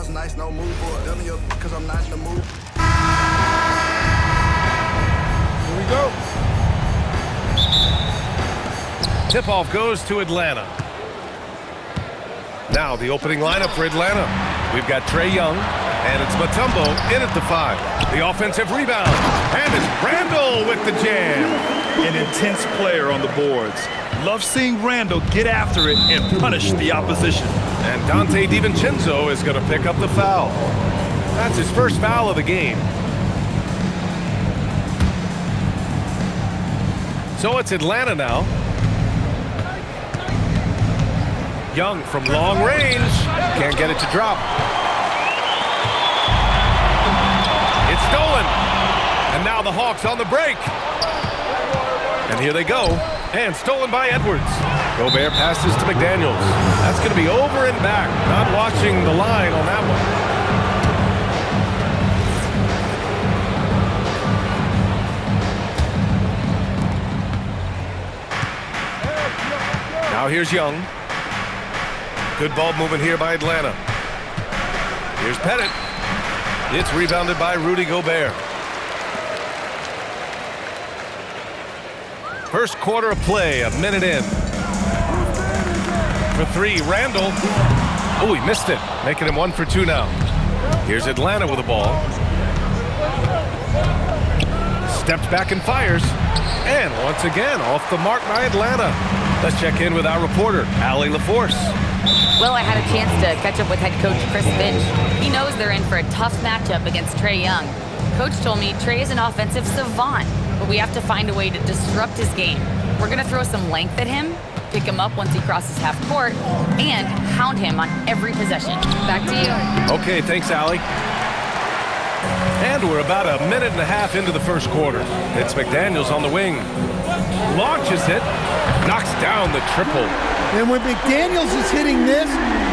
was nice, no move for it. Tell you because I'm not in the mood. Here we go. Tip-off goes to Atlanta. Now the opening lineup for Atlanta. We've got Trae Young, and it's Mutombo in at the 5. The offensive rebound, and it's Randall with the jam. An intense player on the boards. Love seeing Randall get after it and punish the opposition. And Dante DiVincenzo is going to pick up the foul. That's his first foul of the game. So it's Atlanta now. Young from long range. Can't get it to drop. It's stolen. And now the Hawks on the break. And here they go. And stolen by Edwards. Gobert passes to McDaniels. That's going to be over and back. Not watching the line on that one. Now here's Young. Good ball movement here by Atlanta. Here's Pettit. It's rebounded by Rudy Gobert. First quarter of play, a minute in. For 3, Randall. Oh, he missed it, making him 1 for 2 now. Here's Atlanta with the ball. Steps back and fires. And once again, off the mark by Atlanta. Let's check in with our reporter, Allie LaForce. Well, I had a chance to catch up with head coach Chris Finch. He knows they're in for a tough matchup against Trae Young. Coach told me Trae is an offensive savant, but we have to find a way to disrupt his game. We're going to throw some length at him, pick him up once he crosses half court, and hound him on every possession. Back to you. Okay, thanks, Allie. And we're about a minute and a half into the first quarter. It's McDaniels on the wing. Launches it, knocks down the triple. And when McDaniels is hitting this,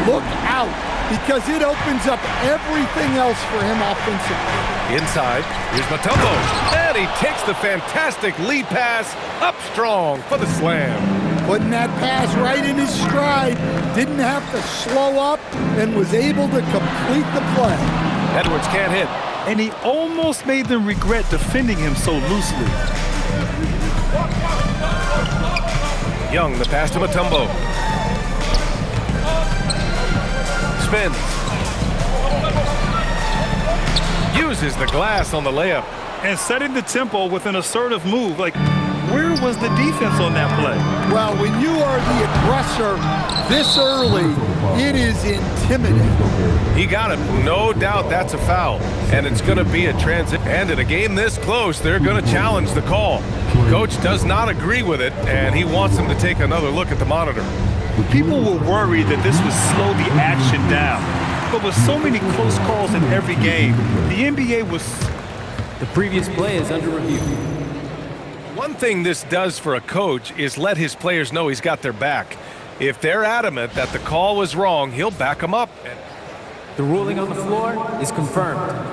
look out, because it opens up everything else for him offensively. Inside, here's Mutombo, and he takes the fantastic lead pass up strong for the slam. Putting that pass right in his stride, didn't have to slow up, and was able to complete the play. Edwards can't hit. And he almost made them regret defending him so loosely. Young, the pass to Mutombo. Spins. Uses the glass on the layup. And setting the tempo with an assertive move. Like, where was the defense on that play? Well, when you are the aggressor this early, it is intimidating. He got it. No doubt that's a foul. And it's going to be a transit. And in a game this close, they're going to challenge the call. Coach does not agree with it, and he wants him to take another look at the monitor. People were worried that this would slow the action down. But with so many close calls in every game, the NBA was... The previous play is under review. One thing this does for a coach is let his players know he's got their back. If they're adamant that the call was wrong, he'll back them up. The ruling on the floor is confirmed.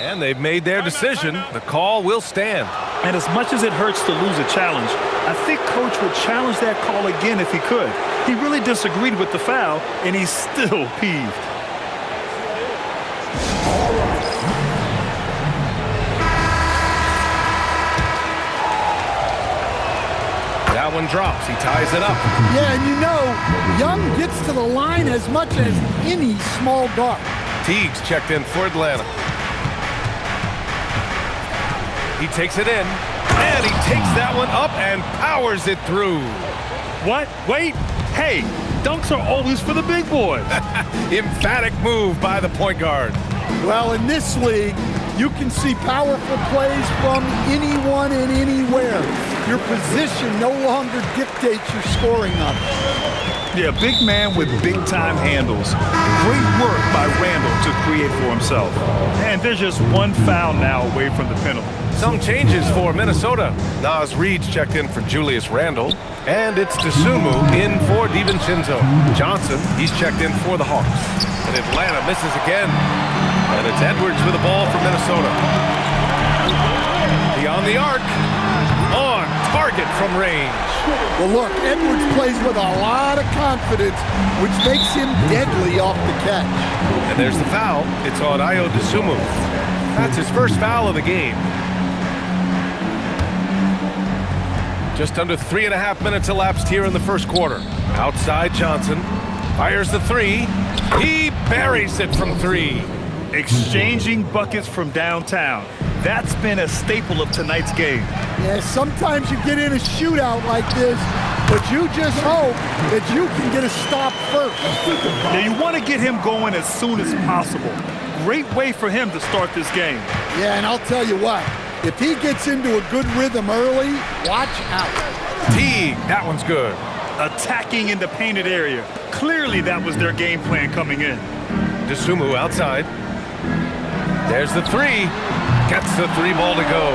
And they've made their decision. The call will stand. And as much as it hurts to lose a challenge, I think Coach would challenge that call again if he could. He really disagreed with the foul, and he's still peeved. That one drops. He ties it up. Yeah, and you know, Young gets to the line as much as any small guard. Teague's checked in for Atlanta. He takes it in, and he takes that one up and powers it through. What? Wait. Hey, dunks are always for the big boys. Emphatic move by the point guard. Well, in this league, you can see powerful plays from anyone and anywhere. Your position no longer dictates your scoring up. Yeah, big man with big-time handles. Great work by Randall to create for himself. And there's just one foul now away from the penalty. Some changes for Minnesota. Nas Reed's checked in for Julius Randle. And it's Dosunmu in for DiVincenzo. Johnson, he's checked in for the Hawks. And Atlanta misses again. And it's Edwards with the ball for Minnesota. Beyond the arc. On target from range. Well, look, Edwards plays with a lot of confidence, which makes him deadly off the catch. And there's the foul. It's on Ayo Dosunmu. That's his first foul of the game. Just under 3.5 minutes elapsed here in the first quarter. Outside Johnson. Fires the three. He buries it from three. Exchanging buckets from downtown. That's been a staple of tonight's game. Yeah, sometimes you get in a shootout like this, but you just hope that you can get a stop first. Now you want to get him going as soon as possible. Great way for him to start this game. Yeah, and I'll tell you what, if he gets into a good rhythm early, watch out. Teague, that one's good. Attacking in the painted area. Clearly that was their game plan coming in. Dosunmu outside. There's the three. Gets the three ball to go.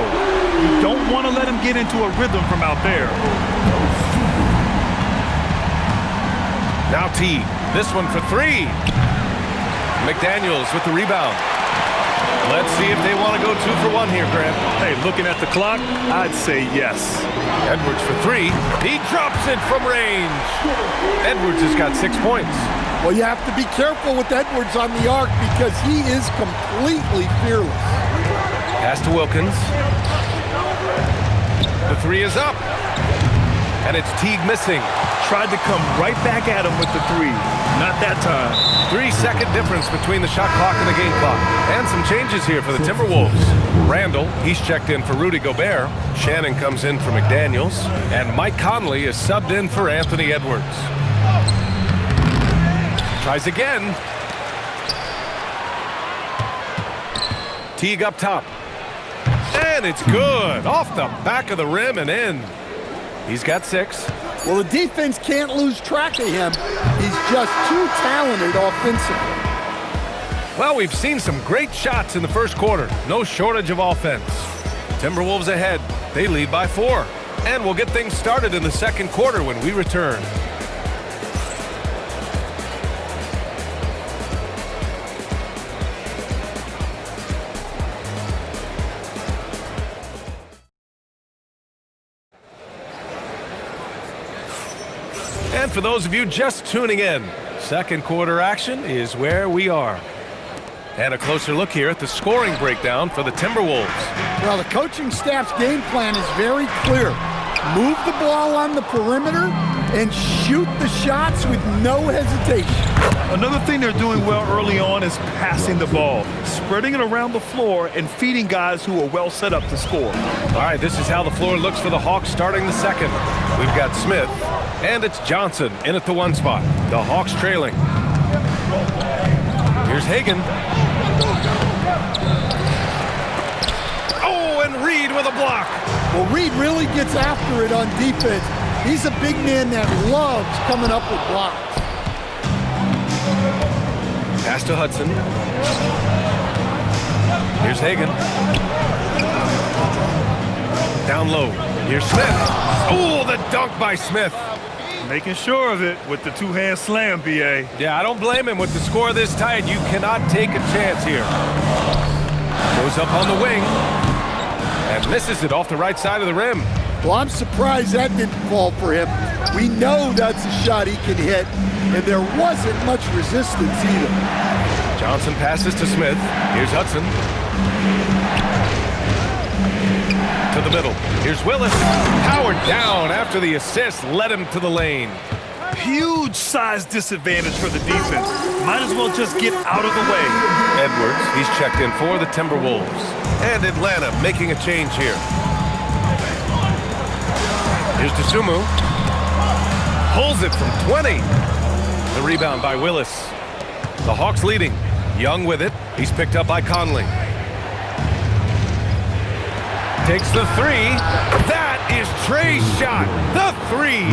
You don't want to let him get into a rhythm from out there. Now Teague. This one for three. McDaniels with the rebound. Let's see if they want to go 2 for 1 here, Grant. Hey, looking at the clock, I'd say yes. Edwards for three. He drops it from range. Edwards has got 6 points. Well, you have to be careful with Edwards on the arc because he is completely fearless. Pass to Wilkins. The three is up. And it's Teague missing. Tried to come right back at him with the three. Not that time. 3-second difference between the shot clock and the game clock. And some changes here for the Timberwolves. Randall, he's checked in for Rudy Gobert. Shannon comes in for McDaniels. And Mike Conley is subbed in for Anthony Edwards. Tries again. Teague up top. And it's good. Off the back of the rim and in. He's got 6. Well, the defense can't lose track of him. He's just too talented offensively. Well, we've seen some great shots in the first quarter. No shortage of offense. Timberwolves ahead. They lead by 4. And we'll get things started in the second quarter when we return. And for those of you just tuning in, second quarter action is where we are. And a closer look here at the scoring breakdown for the Timberwolves. Well, the coaching staff's game plan is very clear. Move the ball on the perimeter and shoot the shots with no hesitation. Another thing they're doing well early on is passing the ball, spreading it around the floor and feeding guys who are well set up to score. All right, this is how the floor looks for the Hawks starting the second. We've got Smith, and it's Johnson in at the 1 spot. The Hawks trailing. Here's Hagan. Oh, and Reed with a block. Well, Reed really gets after it on defense. He's a big man that loves coming up with blocks. Pass to Hudson. Here's Hagan. Down low. Here's Smith. Oh, the dunk by Smith. Making sure of it with the two-hand slam, B.A. Yeah, I don't blame him. With the score this tight, you cannot take a chance here. Goes up on the wing. And misses it off the right side of the rim. Well, I'm surprised that didn't fall for him. We know that's a shot he can hit, and there wasn't much resistance either. Johnson passes to Smith. Here's Hudson. To the middle. Here's Willis. Powered down after the assist led him to the lane. Huge size disadvantage for the defense. Might as well just get out of the way. Edwards, he's checked in for the Timberwolves. And Atlanta making a change here. Here's Dosunmu. Pulls it from 20. The rebound by Willis. The Hawks leading. Young with it. He's picked up by Conley. Takes the three. That is Trey's shot. The three.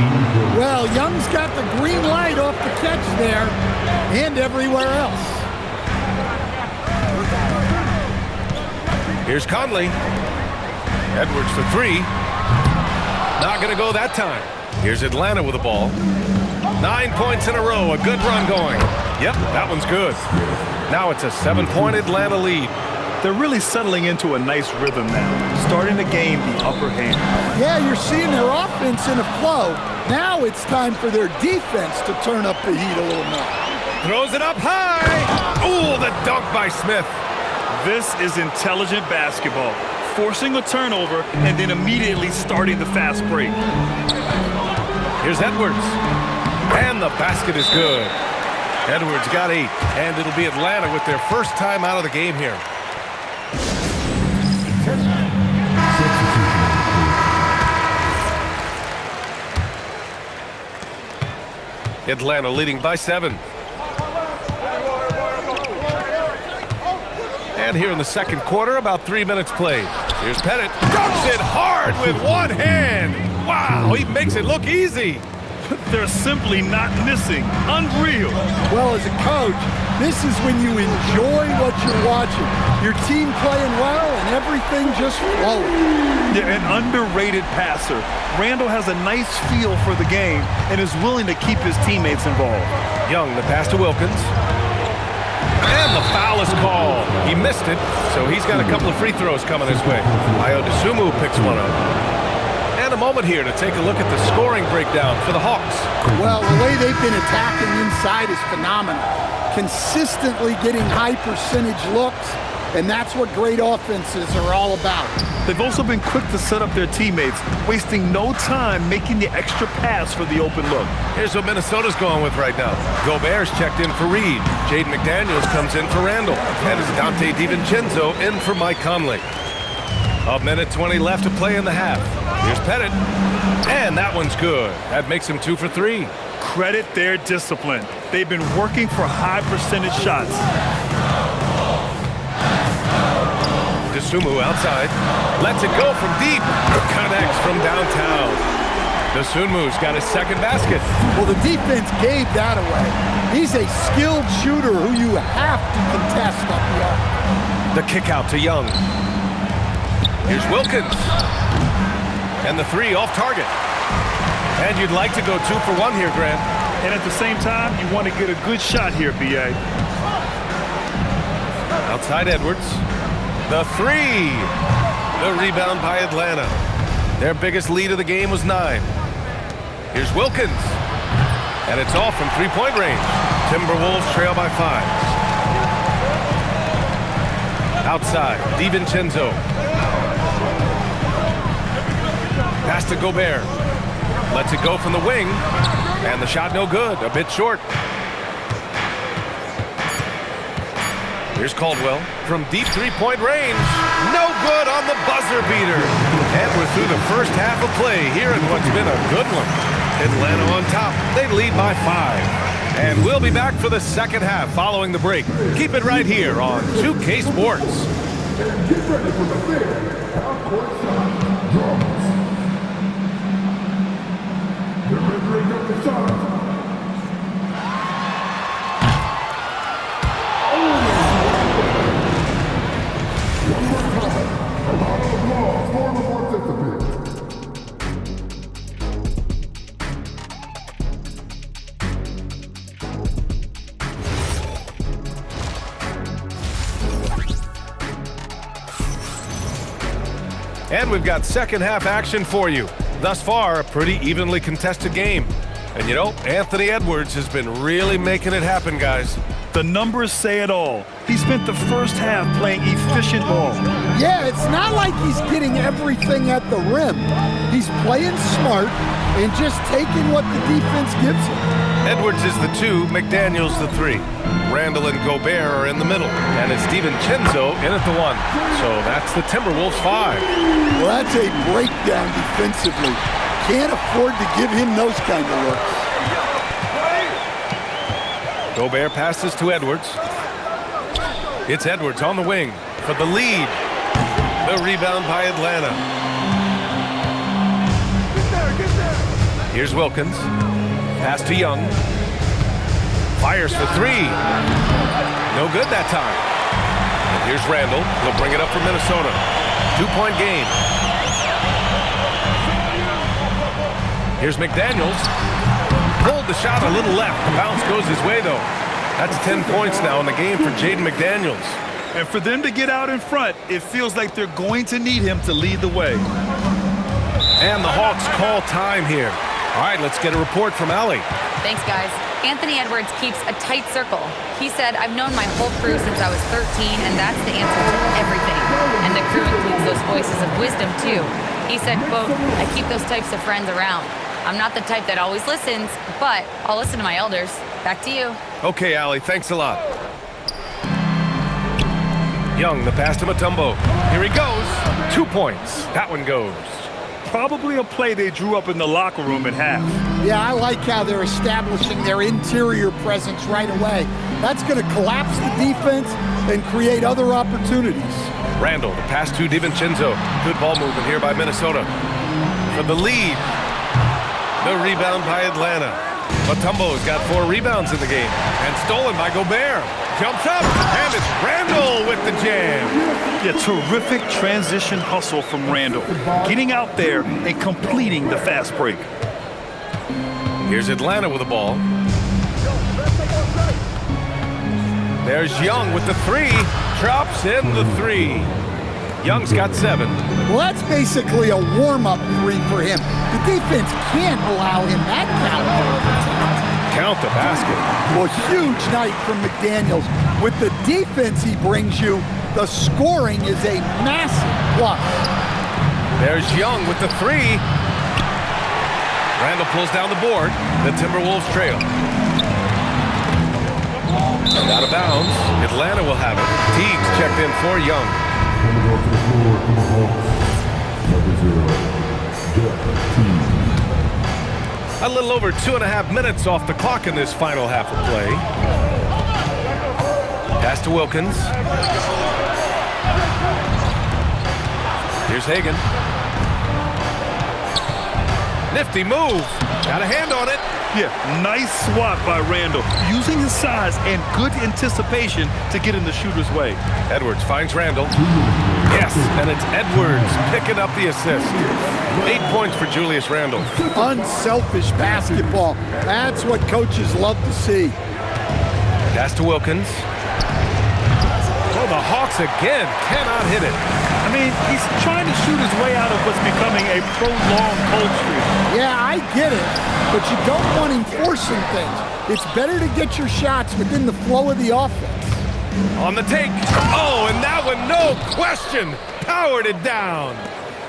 Well, Young's got the green light off the catch there and everywhere else. Here's Conley. Edwards for three. Not going to go that time. Here's Atlanta with the ball. 9 points in a row. A good run going. Yep, that one's good. Now it's a 7-point Atlanta lead. They're really settling into a nice rhythm now, starting to gain the upper hand. Yeah, you're seeing their offense in a flow. Now it's time for their defense to turn up the heat a little more. Throws it up high. Ooh, the dunk by Smith. This is intelligent basketball, forcing a turnover and then immediately starting the fast break. Here's Edwards. And the basket is good. Edwards got 8, and it'll be Atlanta with their first time out of the game here. Atlanta leading by 7. And here in the second quarter, about 3 minutes played. Here's Pettit. Dunks it hard with one hand. Wow, he makes it look easy. They're simply not missing. Unreal. Well, as a coach, this is when you enjoy what you're watching. Your team playing well and everything just flowing. Yeah, an underrated passer. Randall has a nice feel for the game and is willing to keep his teammates involved. Young, the pass to Wilkins. And the foul is called. He missed it, so he's got a couple of free throws coming his way. Ayo picks one up. And a moment here to take a look at the scoring breakdown for the Hawks. Well, the way they've been attacking inside is phenomenal. Consistently getting high percentage looks, and that's what great offenses are all about. They've also been quick to set up their teammates, wasting no time making the extra pass for the open look. Here's what Minnesota's going with right now. Gobert's checked in for Reed. Jaden McDaniels comes in for Randall. And it's Dante DiVincenzo in for Mike Conley. A minute 20 left to play in the half. Here's Pettit. And that one's good. That makes him 2 for 3. Credit their discipline. They've been working for high percentage shots. Dosunmu outside. Lets it go from deep. Connects from downtown. Dosunmu's got his second basket. Well, the defense gave that away. He's a skilled shooter who you have to contest up the arc. The kick out to Young. Here's Wilkins. And the 3 off target. And you'd like to go 2 for 1 here, Grant. And at the same time, you want to get a good shot here, B.A. Outside Edwards. The 3. The rebound by Atlanta. Their biggest lead of the game was 9. Here's Wilkins. And it's off from 3-point range. Timberwolves trail by 5. Outside, DiVincenzo. Pass to Gobert. Lets it go from the wing. And the shot no good, a bit short. Here's Caldwell from deep 3-point range. No good on the buzzer beater. And we're through the first half of play here in what's been a good one. Atlanta on top. They lead by 5. And we'll be back for the second half following the break. Keep it right here on 2K Sports. Get ready for the big half-court drums. The rendering of the shot. One more time, a round of applause for the participants. And we've got second half action for you. Thus far, a pretty evenly contested game. And you know, Anthony Edwards has been really making it happen, guys. The numbers say it all. He spent the first half playing efficient ball. Yeah, it's not like he's getting everything at the rim. He's playing smart and just taking what the defense gives him. Edwards is the 2, McDaniels the 3. Randall and Gobert are in the middle. And it's DiVincenzo in at the 1. So that's the Timberwolves 5. Well, that's a breakdown defensively. Can't afford to give him those kind of looks. Gobert passes to Edwards. It's Edwards on the wing for the lead. The rebound by Atlanta. Here's Wilkins. Pass to Young. Fires for 3. No good that time. And here's Randall. He'll bring it up for Minnesota. 2-point game. Here's McDaniels. Pulled the shot a little left. The bounce goes his way, though. That's 10 points now in the game for Jaden McDaniels. And for them to get out in front, it feels like they're going to need him to lead the way. And the Hawks call time here. All right, let's get a report from Allie. Thanks, guys. Anthony Edwards keeps a tight circle. He said, I've known my whole crew since I was 13, and that's the answer to everything. And the crew includes those voices of wisdom, too. He said, quote, I keep those types of friends around. I'm not the type that always listens, but I'll listen to my elders. Back to you. Okay, Allie, thanks a lot. Young, the pass to Mutombo. Here he goes. 2 points. That one goes. Probably a play they drew up in the locker room at half. Yeah, I like how they're establishing their interior presence right away. That's going to collapse the defense and create other opportunities. Randall, the pass to DiVincenzo. Good ball movement here by Minnesota. For the lead. The rebound by Atlanta. Mutombo's got 4 rebounds in the game. And stolen by Gobert. Jumps up, and it's Randall with the jam. Yeah, terrific transition hustle from Randall. Getting out there and completing the fast break. Here's Atlanta with the ball. There's Young with the 3. Drops in the 3. Young's got 7. Well, that's basically a warm-up 3 for him. The defense can't allow him that caliber of attack. Count the basket. Well, huge night from McDaniels. With the defense he brings you, the scoring is a massive plus. There's Young with the 3. Randall pulls down the board. The Timberwolves trail. And out of bounds. Atlanta will have it. Teague's checked in for Young. Coming off the floor from the Hawks, number 0, Jeff Teague. A little over 2.5 minutes off the clock in this final half of play. Pass to Wilkins. Here's Hagan. Nifty move. Got a hand on it. Yeah, nice swat by Randall. Using his size and good anticipation to get in the shooter's way. Edwards finds Randall. Yes, and it's Edwards picking up the assist. 8 points for Julius Randall. Unselfish basketball. That's what coaches love to see. Pass to Wilkins. Oh, the Hawks again cannot hit it. I mean, he's trying to shoot his way out of what's becoming a prolonged cold streak. Yeah, I get it, but you don't want him forcing things. It's better to get your shots within the flow of the offense. On the take. Oh, and that one, no question, powered it down.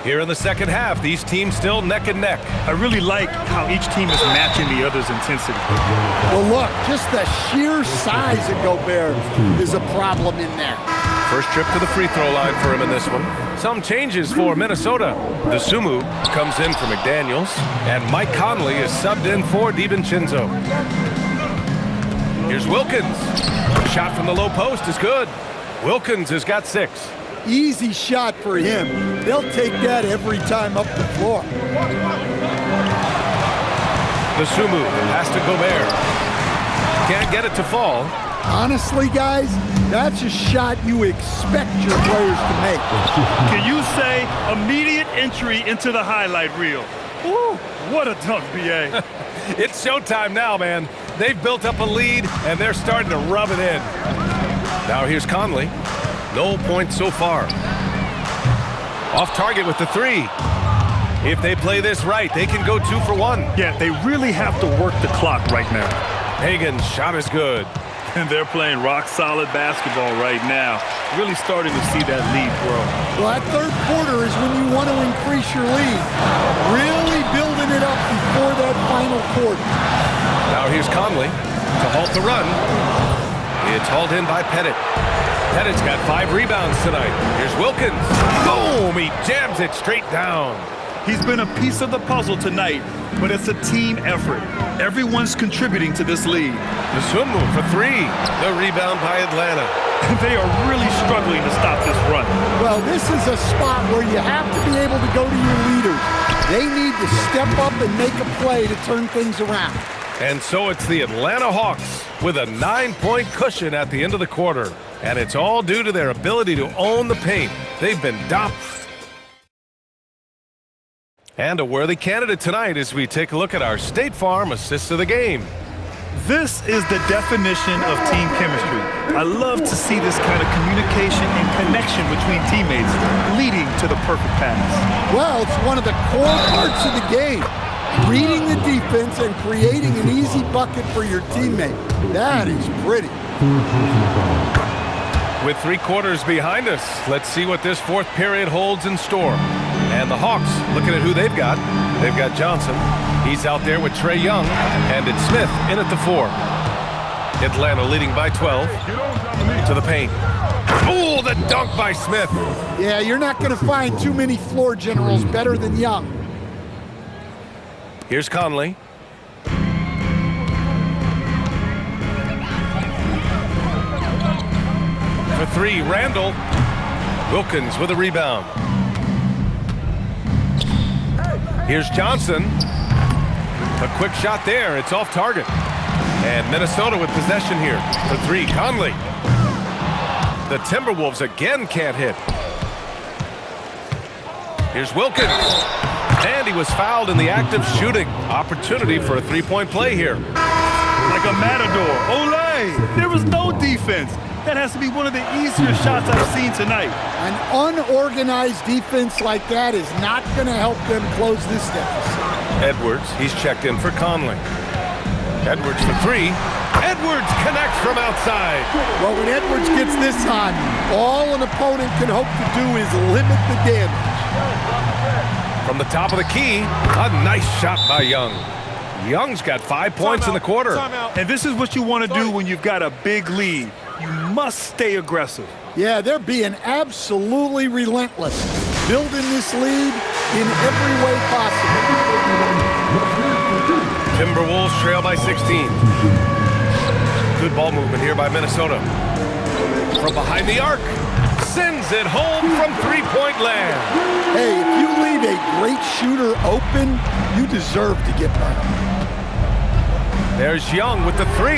Here in the second half, these teams still neck and neck. I really like how each team is matching the other's intensity. Well, look, just the sheer size of Gobert is a problem in there. First trip to the free throw line for him in this one. Some changes for Minnesota. DeSumo comes in for McDaniels, and Mike Conley is subbed in for DiVincenzo. Here's Wilkins. Shot from the low post is good. Wilkins has got 6. Easy shot for him. They'll take that every time up the floor. DeSumo has to Gobert. Can't get it to fall. Honestly, guys, that's a shot you expect your players to make. Can you say immediate entry into the highlight reel? Woo, what a dunk, B.A. It's showtime now, man. They've built up a lead, and they're starting to rub it in. Now here's Conley. No points so far. Off target with the 3. If they play this right, they can go 2 for 1. Yeah, they really have to work the clock right now. Hagan's shot is good. And they're playing rock-solid basketball right now. Really starting to see that lead grow. Well, that third quarter is when you want to increase your lead. Really building it up before that final quarter. Now here's Conley to halt the run. It's hauled in by Pettit. Pettit's got 5 rebounds tonight. Here's Wilkins. Boom! He jams it straight down. He's been a piece of the puzzle tonight, but it's a team effort. Everyone's contributing to this lead. DeSumo for 3. The rebound by Atlanta. They are really struggling to stop this run. Well, this is a spot where you have to be able to go to your leaders. They need to step up and make a play to turn things around. And so it's the Atlanta Hawks with a 9-point cushion at the end of the quarter. And it's all due to their ability to own the paint. They've been dominated. And a worthy candidate tonight as we take a look at our State Farm Assist of the Game. This is the definition of team chemistry. I love to see this kind of communication and connection between teammates leading to the perfect pass. Well, it's one of the core parts of the game. Reading the defense and creating an easy bucket for your teammate. That is pretty. With 3 quarters behind us, let's see what this 4th period holds in store. And the Hawks, looking at who they've got Johnson. He's out there with Trae Young, and it's Smith in at the 4. Atlanta leading by 12 to the paint. Oh, the dunk by Smith. Yeah, you're not going to find too many floor generals better than Young. Here's Conley. For 3, Randall. Wilkins with a rebound. Here's Johnson. A quick shot there. It's off target. And Minnesota with possession here. For 3, Conley. The Timberwolves again can't hit. Here's Wilkins. And he was fouled in the act of shooting. Opportunity for a 3-point play here. Like a matador. Olay! There was no defense. That has to be one of the easier shots I've seen tonight. An unorganized defense like that is not going to help them close this deficit. Edwards, he's checked in for Conley. Edwards for 3. Edwards connects from outside. Well, when Edwards gets this on, all an opponent can hope to do is limit the damage. From the top of the key, a nice shot by Young. Young's got 5 points in the quarter. And this is what you want to do when you've got a big lead. You must stay aggressive. Yeah, they're being absolutely relentless, building this lead in every way possible. Timberwolves trail by 16. Good ball movement here by Minnesota. From behind the arc, sends it home from 3-point land. Hey, if you leave a great shooter open, you deserve to get burned. There's Young with the 3.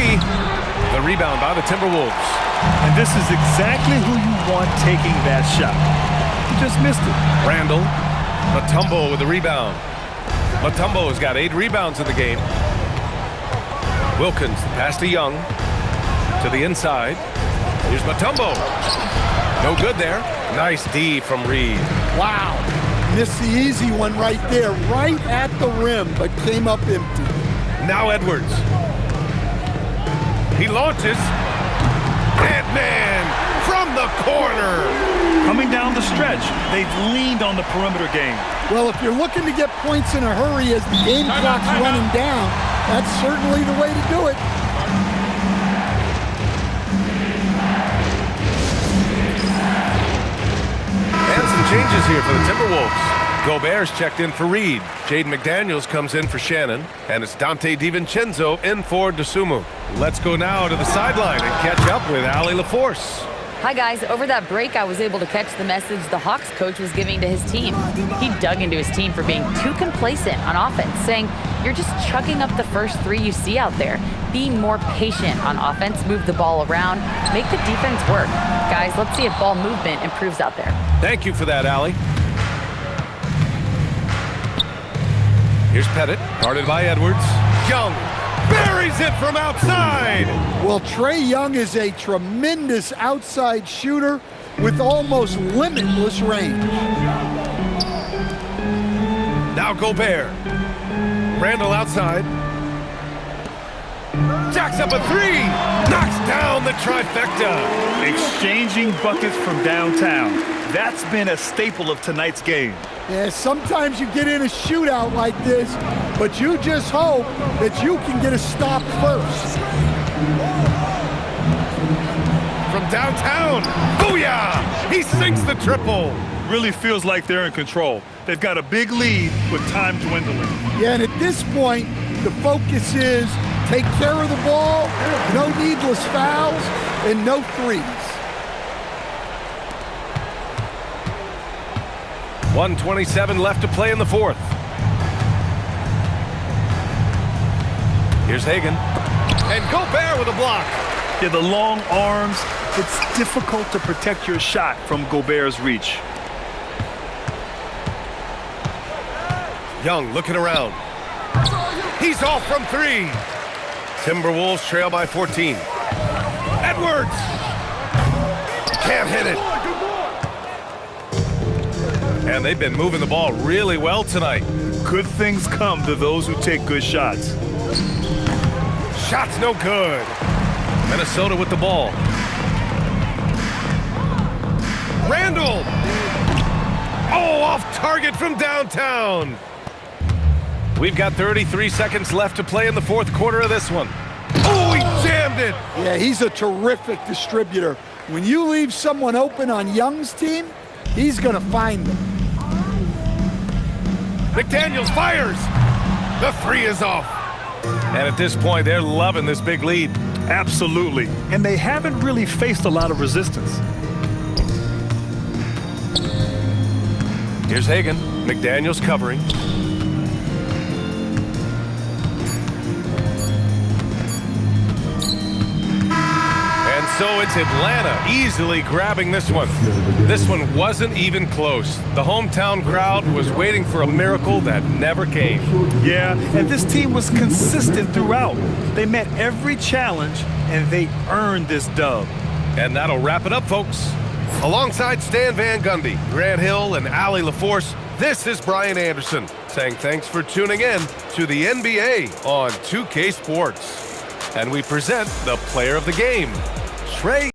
The rebound by the Timberwolves. And this is exactly who you want taking that shot. You just missed it. Randall. Mutombo with the rebound. Mutombo's got 8 rebounds in the game. Wilkins, the pass to Young. To the inside. Here's Mutombo. No good there. Nice D from Reed. Wow. Missed the easy one right there, right at the rim, but came up empty. Now Edwards. He launches. Ant-Man from the corner. Coming down the stretch, they've leaned on the perimeter game. Well, if you're looking to get points in a hurry as the game clock's running down, that's certainly the way to do it. And some changes here for the Timberwolves. Gobert's checked in for Reed. Jaden McDaniels comes in for Shannon. And it's Dante DiVincenzo in for DeSumo. Let's go now to the sideline and catch up with Allie LaForce. Hi, guys. Over that break, I was able to catch the message the Hawks coach was giving to his team. He dug into his team for being too complacent on offense, saying, you're just chugging up the first 3 you see out there. Be more patient on offense, move the ball around, make the defense work. Guys, let's see if ball movement improves out there. Thank you for that, Allie. Here's Pettit, guarded by Edwards. Young buries it from outside. Well, Trae Young is a tremendous outside shooter with almost limitless range. Now Gobert. Randall outside. Jacks up a 3. Knocks down the trifecta. Exchanging buckets from downtown. That's been a staple of tonight's game. Yeah, sometimes you get in a shootout like this, but you just hope that you can get a stop first. From downtown, booyah! He sinks the triple. Really feels like they're in control. They've got a big lead with time dwindling. Yeah, and at this point, the focus is take care of the ball, no needless fouls, and no threes. 1:27 left to play in the 4th. Here's Hagan. And Gobert with a block. Yeah, the long arms, it's difficult to protect your shot from Gobert's reach. Young looking around. He's off from 3. Timberwolves trail by 14. Edwards! Can't hit it. And they've been moving the ball really well tonight. Good things come to those who take good shots. Shot's no good. Minnesota with the ball. Randall! Oh, off target from downtown. We've got 33 seconds left to play in the fourth quarter of this one. Oh, he jammed it! Yeah, he's a terrific distributor. When you leave someone open on Young's team, he's going to find them. McDaniels fires. The three is off. And at this point, they're loving this big lead. Absolutely. And they haven't really faced a lot of resistance. Here's Hagan. McDaniels covering. And so it's Atlanta easily grabbing this one. This one wasn't even close. The hometown crowd was waiting for a miracle that never came. Yeah, and this team was consistent throughout. They met every challenge, and they earned this dub. And that'll wrap it up, folks. Alongside Stan Van Gundy, Grant Hill, and Allie LaForce, this is Brian Anderson saying thanks for tuning in to the NBA on 2K Sports. And we present the player of the game, Trey.